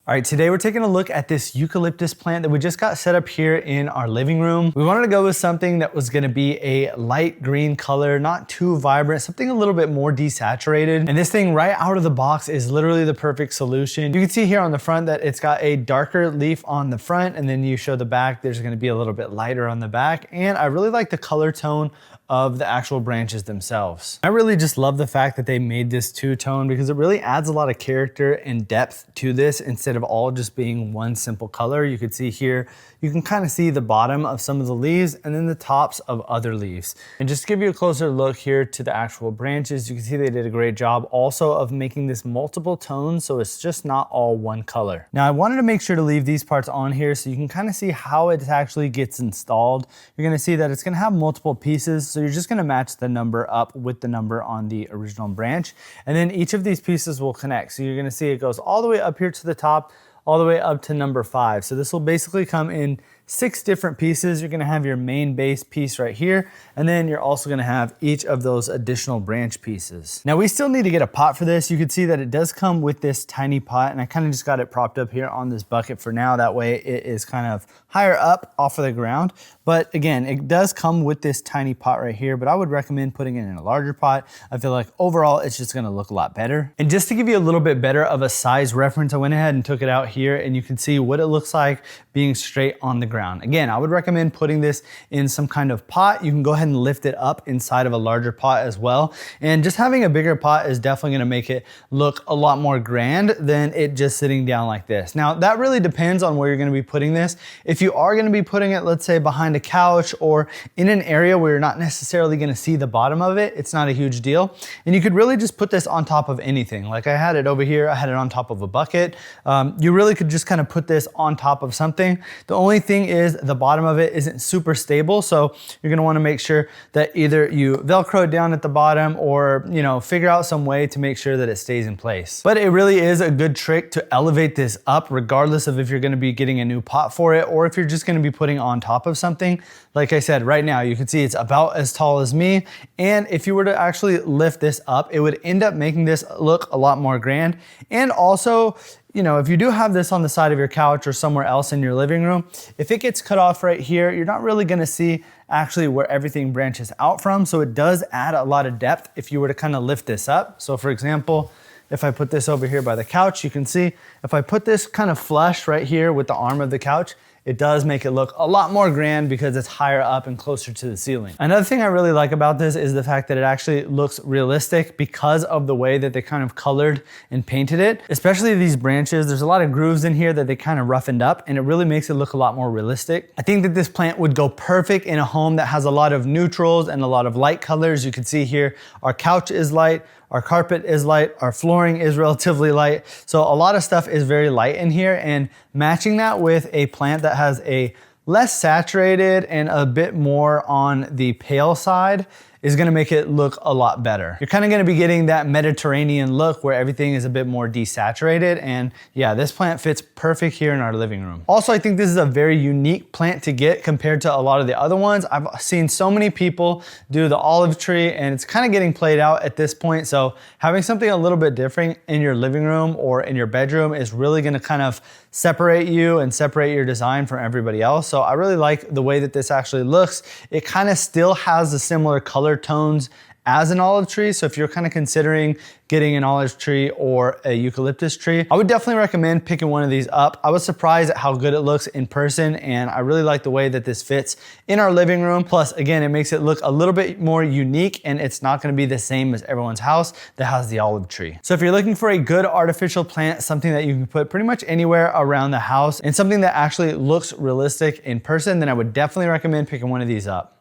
All right, today we're taking a look at this eucalyptus plant that we just got set up here in our living room. We wanted to go with something that was gonna be a light green color, not too vibrant, something a little bit more desaturated. And this thing right out of the box is literally the perfect solution. You can see here on the front that it's got a darker leaf on the front, and then you show the back, there's gonna be a little bit lighter on the back. And I really like the color tone of the actual branches themselves. I really just love the fact that they made this two-tone because it really adds a lot of character and depth to this instead of all just being one simple color. You could see here, you can kind of see the bottom of some of the leaves and then the tops of other leaves. And just to give you a closer look here to the actual branches, you can see they did a great job also of making this multiple tones so it's just not all one color. Now I wanted to make sure to leave these parts on here so you can kind of see how it actually gets installed. You're gonna see that it's gonna have multiple pieces, so you're just gonna match the number up with the number on the original branch. And then each of these pieces will connect. So you're gonna see it goes all the way up here to the top, all the way up to number 5. So this will basically come in 6 different pieces. You're gonna have your main base piece right here, and then you're also gonna have each of those additional branch pieces. Now we still need to get a pot for this. You can see that it does come with this tiny pot, and I kind of just got it propped up here on this bucket for now. That way it is kind of higher up off of the ground. But again, it does come with this tiny pot right here, but I would recommend putting it in a larger pot. I feel like overall it's just gonna look a lot better. And just to give you a little bit better of a size reference, I went ahead and took it out here and you can see what it looks like being straight on the ground. Again, I would recommend putting this in some kind of pot. You can go ahead and lift it up inside of a larger pot as well. And just having a bigger pot is definitely gonna make it look a lot more grand than it just sitting down like this. Now, that really depends on where you're gonna be putting this. If you are gonna be putting it, let's say behind a couch or in an area where you're not necessarily gonna see the bottom of it, it's not a huge deal. And you could really just put this on top of anything. Like I had it over here, I had it on top of a bucket. You really could just kind of put this on top of something. The only thing is the bottom of it isn't super stable, so you're gonna wanna make sure that either you Velcro it down at the bottom or figure out some way to make sure that it stays in place. But it really is a good trick to elevate this up regardless of if you're gonna be getting a new pot for it or if you're just gonna be putting on top of something. Like I said, right now you can see it's about as tall as me, and if you were to actually lift this up, it would end up making this look a lot more grand. And also, if you do have this on the side of your couch or somewhere else in your living room, if it gets cut off right here, you're not really gonna see actually where everything branches out from. So it does add a lot of depth if you were to kind of lift this up. So for example, if I put this over here by the couch, you can see if I put this kind of flush right here with the arm of the couch, it does make it look a lot more grand because it's higher up and closer to the ceiling. Another thing I really like about this is the fact that it actually looks realistic because of the way that they kind of colored and painted it. Especially these branches, there's a lot of grooves in here that they kind of roughened up, and it really makes it look a lot more realistic. I think that this plant would go perfect in a home that has a lot of neutrals and a lot of light colors. You can see here, our couch is light, our carpet is light, our flooring is relatively light. So a lot of stuff is very light in here, and matching that with a plant that has a less saturated and a bit more on the pale side is gonna make it look a lot better. You're kind of gonna be getting that Mediterranean look where everything is a bit more desaturated, and yeah, this plant fits perfect here in our living room. Also, I think this is a very unique plant to get compared to a lot of the other ones. I've seen so many people do the olive tree and it's kind of getting played out at this point, so having something a little bit different in your living room or in your bedroom is really gonna kind of separate you and separate your design from everybody else. So I really like the way that this actually looks. It kind of still has the similar color tones as an olive tree. So if you're kind of considering getting an olive tree or a eucalyptus tree, I would definitely recommend picking one of these up. I was surprised at how good it looks in person, and I really like the way that this fits in our living room. Plus, again, it makes it look a little bit more unique, and it's not gonna be the same as everyone's house that has the olive tree. So if you're looking for a good artificial plant, something that you can put pretty much anywhere around the house and something that actually looks realistic in person, then I would definitely recommend picking one of these up.